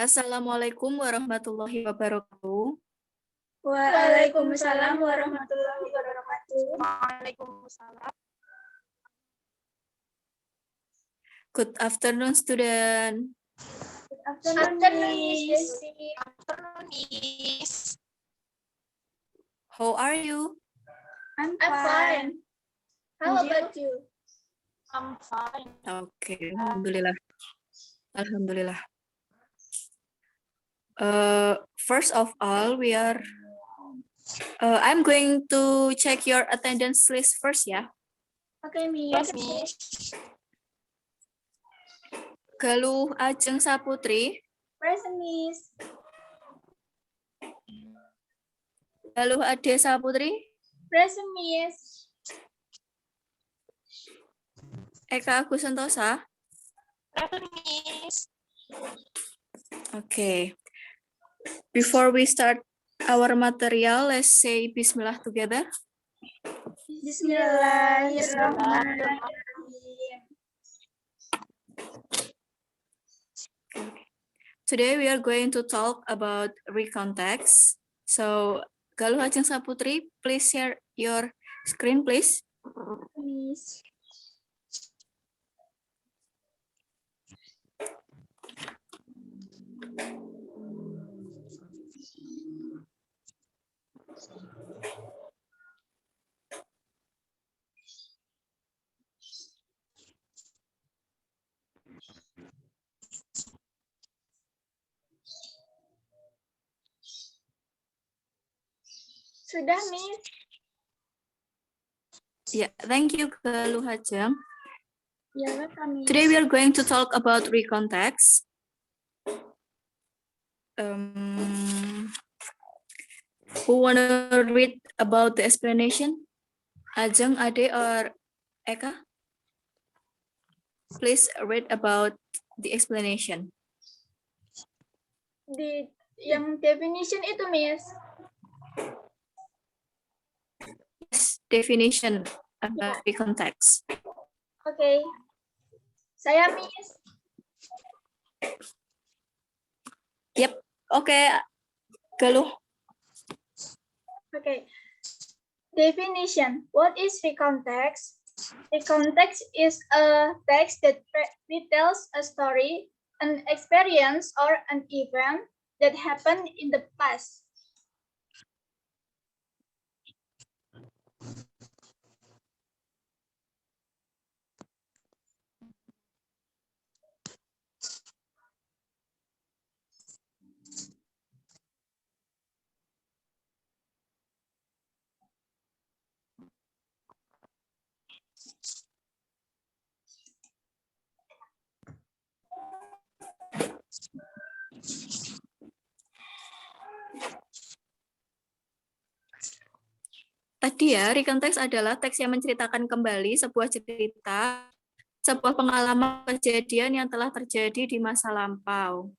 Assalamualaikum warahmatullahi wabarakatuh. Waalaikumsalam warahmatullahi wabarakatuh. Waalaikumsalam. Good afternoon, student. Good afternoon, Miss. Afternoon, Miss. How are you? I'm fine. How about you? I'm fine. Okay, alhamdulillah. Alhamdulillah. First of all, I'm going to check your attendance list first, ya. Okay, Miss. Yes, Miss. Galuh Ajeng Saputri. Present, Miss. Galuh Ade Saputri. Present, Miss. Eka Agus Sentosa. Present, Miss. Okay. Before we start our material, let's say Bismillah together. Bismillahirrahmanirrahim. Today we are going to talk about recontext. So, Galuh Ajeng Saputri, please share your screen, please. Miss. Sudah, Miss. Yeah, thank you, Galuh Ajeng. Ya, welcome, Miss. Today we are going to talk about recontext. Who wanna read about the explanation? Ajeng, Ade, or Eka? Please read about the explanation. Yang definition itu, Miss. Yes, definition about recontext. Oke. Saya, Miss. Yep, okay. Galuh. Okay. Definition. What is recontext? Recontext is a text that retells a story, an experience, or an event that happened in the past. Tadi ya, recontext adalah teks yang menceritakan kembali sebuah cerita, sebuah pengalaman kejadian yang telah terjadi di masa lampau.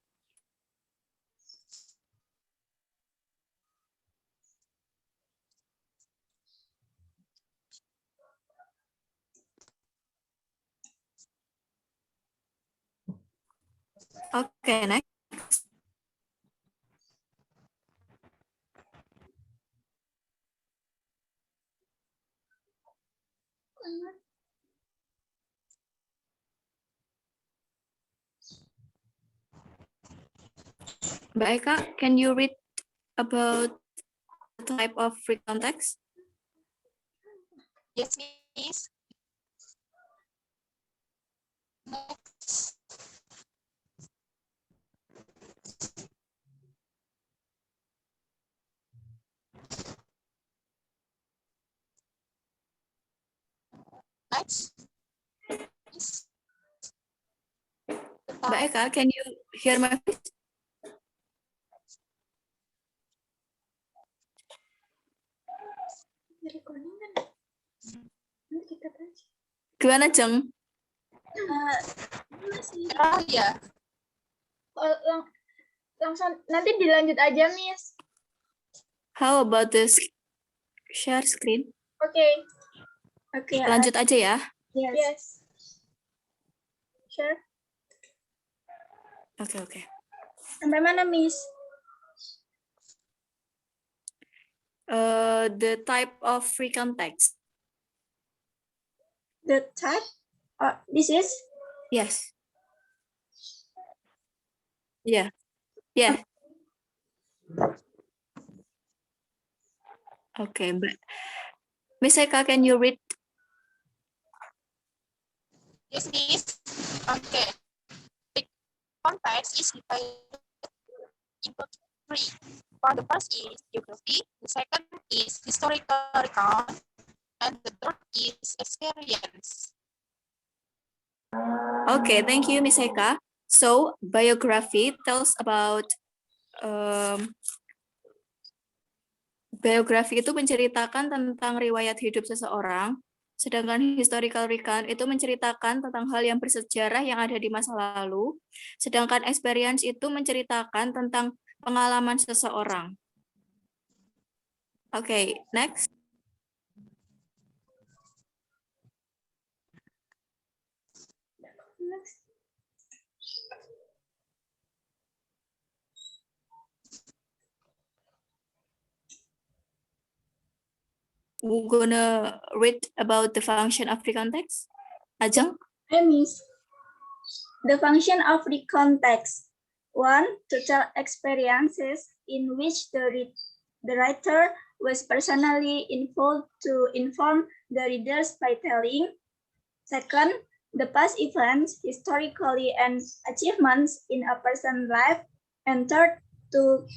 Oke, next. Mbak Eka, can you read about the type of recontext? Yes, Miss. Next. Next. Miss. Mbak Eka, can you hear my voice? Gimana, Jeng? Ya. Langsung nanti dilanjut aja, Miss. How about this share screen? Oke. Oke. Lanjut aja ya. Yes. Sure. Oke. Sampai mana, Miss? The type of free context. The type? This is? Yes. Yeah. Yeah. Okay, but Miss Eka, can you read? This is okay. The context is divided into three. For the first is geography, the second is historical recount, and the third is experience. Okay, thank you, Miss Eka. So, biography tells about biografi itu menceritakan tentang riwayat hidup seseorang, sedangkan historical recount itu menceritakan tentang hal yang bersejarah yang ada di masa lalu, sedangkan experience itu menceritakan tentang pengalaman seseorang. Okay, next. We're gonna read about the function of the context. Ajeng? Miss. The function of the context. 1. To tell experiences in which the writer was personally involved to inform the readers by telling. Second, the past events, historically and achievements in a person's life. And third, to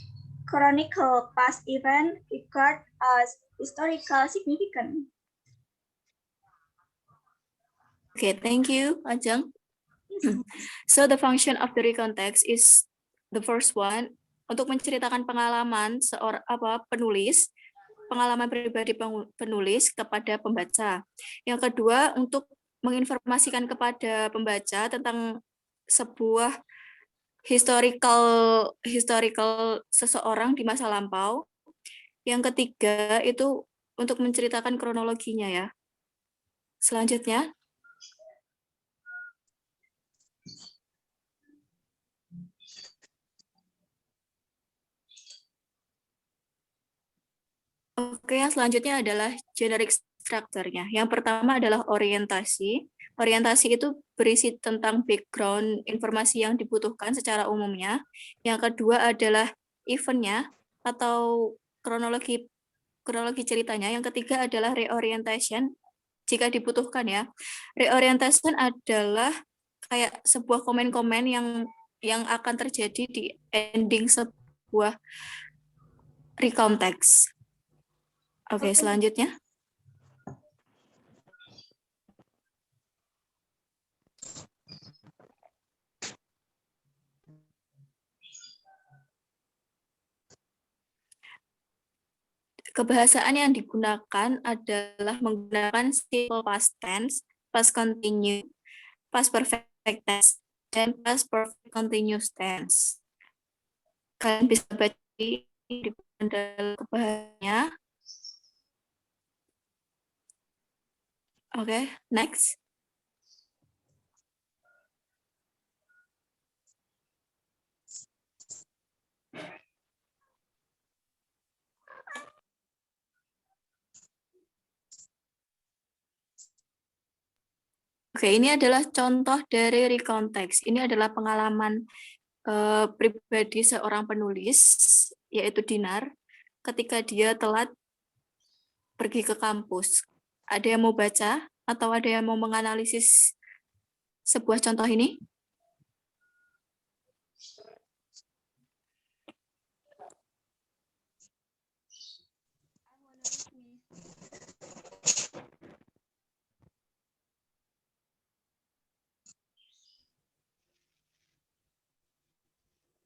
chronicle past events regarded as historical significant. Okay, thank you, Ajeng. So the function of the recontext is the first one, untuk menceritakan pengalaman penulis, pengalaman pribadi penulis kepada pembaca. Yang kedua, untuk menginformasikan kepada pembaca tentang sebuah historical seseorang di masa lampau. Yang ketiga itu untuk menceritakan kronologinya ya. Selanjutnya, oke, yang selanjutnya adalah generic structure-nya. Yang pertama adalah orientasi. Orientasi itu berisi tentang background informasi yang dibutuhkan secara umumnya. Yang kedua adalah event-nya atau kronologi ceritanya. Yang ketiga adalah reorientation jika dibutuhkan ya. Reorientation adalah kayak sebuah komen-komen yang akan terjadi di ending sebuah recount text. Oke, selanjutnya. Kebahasaan yang digunakan adalah menggunakan simple past tense, past continuous, past perfect tense, dan past perfect continuous tense. Kalian bisa baca di panel kebahasaannya. Oke, next. Oke, ini adalah contoh dari recontext. Ini adalah pengalaman pribadi seorang penulis, yaitu Dinar, ketika dia telat pergi ke kampus. Ada yang mau baca atau ada yang mau menganalisis sebuah contoh ini?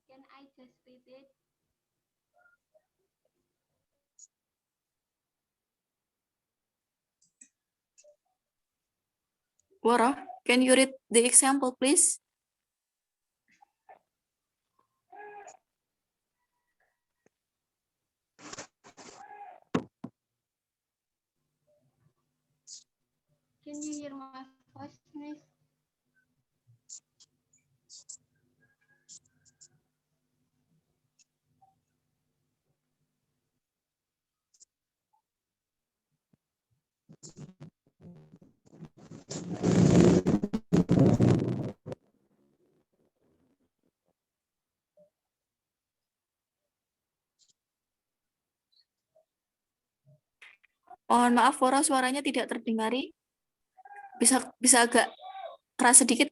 Can I just read it? Wara, can you read the example, please? Can you hear my voice, Miss? Mohon maaf, Wara, suaranya tidak terdengar. Bisa agak keras sedikit.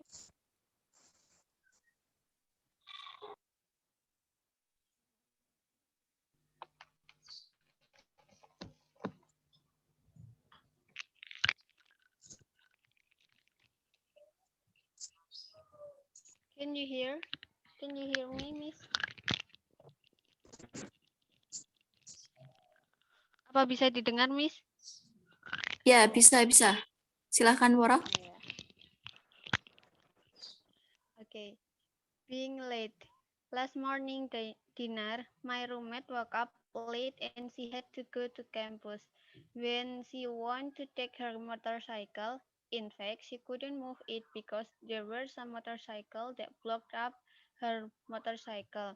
Can you hear? Can you hear me, Miss? Apa bisa didengar, Miss? Ya, bisa. Silahkan, Wara. Okay. Being late. Last morning dinner, my roommate woke up late and she had to go to campus. When she wanted to take her motorcycle, in fact, she couldn't move it because there were some motorcycles that blocked up her motorcycle.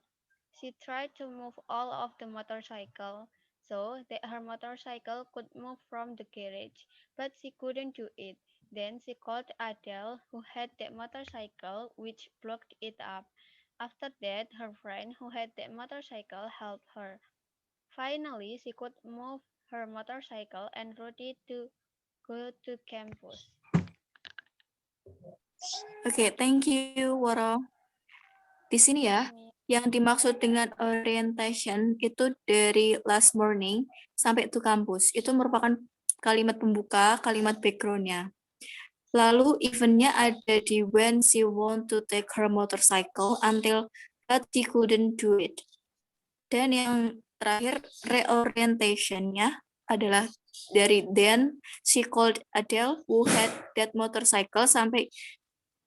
She tried to move all of the motorcycle so that her motorcycle could move from the garage, but she couldn't do it. Then she called Adele, who had that motorcycle, which blocked it up. After that, her friend who had that motorcycle helped her. Finally, she could move her motorcycle and rode it to go to campus. Oke, thank you, Wara. Di sini ya, yang dimaksud dengan orientation itu dari last morning sampai to campus. Itu merupakan kalimat pembuka, kalimat background-nya. Lalu event-nya ada di when she want to take her motorcycle until but she couldn't do it. Dan yang terakhir reorientation-nya adalah dari then she called Adele who had that motorcycle sampai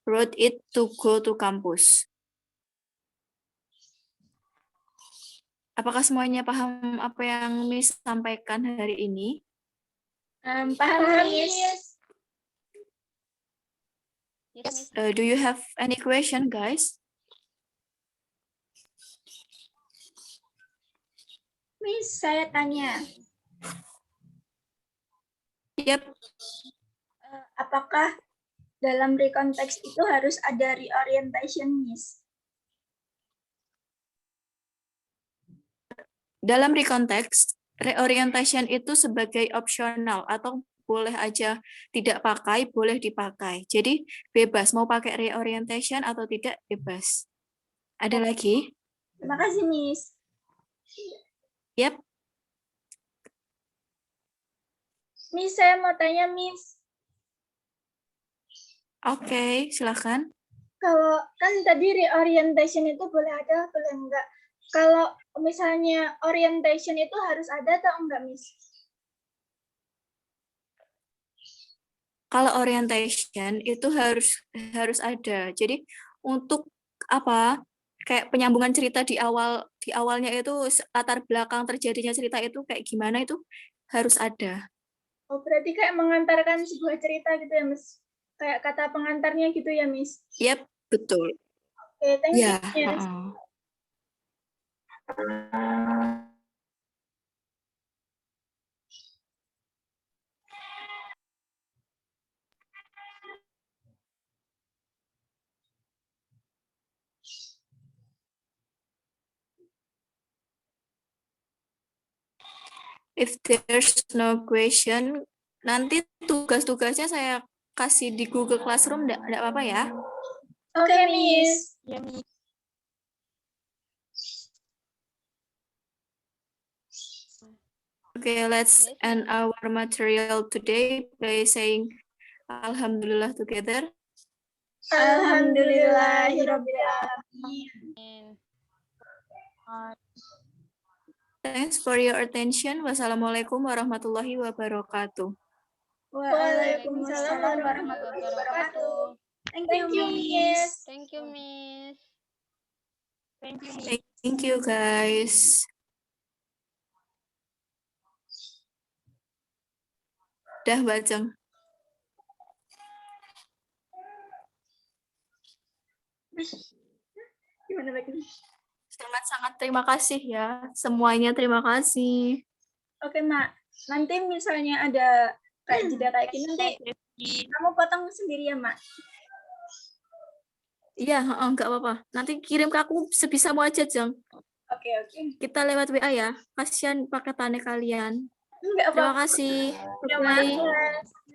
rode it to go to campus. Apakah semuanya paham apa yang Miss sampaikan hari ini? Paham, Miss. Yes, Miss. Do you have any question, guys? Miss, saya tanya, Yep. apakah dalam rekonteks itu harus ada reorientation, Miss? Dalam rekonteks, reorientation itu sebagai opsional atau boleh aja tidak pakai, boleh dipakai. Jadi bebas mau pakai reorientation atau tidak, bebas. Ada lagi? Terima kasih, Miss. Yep. Miss, saya mau tanya, Miss. Oke, silakan. Kalau kan tadi reorientation itu boleh ada, boleh enggak. Kalau misalnya orientation itu harus ada atau enggak, Miss? Kalau orientation itu harus ada. Jadi untuk apa? Kayak penyambungan cerita di awalnya itu latar belakang terjadinya cerita itu kayak gimana itu harus ada. Oh, berarti kayak mengantarkan sebuah cerita gitu ya, Miss? Kayak kata pengantarnya gitu ya, Miss? Yep, betul. Oke, thank you, Ya. Miss. If there's no question, nanti tugas-tugasnya saya kasih di Google Classroom, enggak apa-apa ya? Oke, Miss. Ya, Miss. Okay, let's end our material today by saying Alhamdulillah together. Alhamdulillahirrabbilalamin. Thanks for your attention. Wassalamualaikum warahmatullahi wabarakatuh. Waalaikumsalam warahmatullahi wabarakatuh. Thank you, Miss. Thank you, Miss. Thank you, Miss. Thank you, guys. Dah, Bajeng. Gimana lagi? Sangat-sangat terima kasih ya. Semuanya terima kasih. Oke, Mak. Nanti misalnya ada kayak jeda kayak gini, nanti kamu potong sendiri ya, Mak? Iya, enggak apa-apa. Nanti kirim ke aku sebisamu aja, Jeng. Oke. Kita lewat WA ya. Kasihan paketannya kalian. Enggak Terima apa-apa. kasih. Terima Bye. kasih.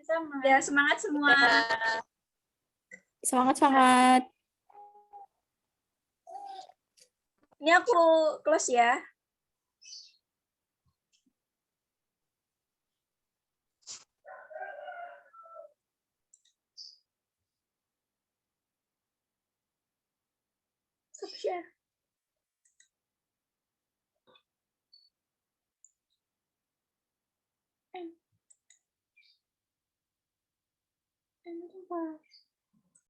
Sama. Ya, semangat semua. Semangat-semangat. Ini aku close ya. Stop share. And apa?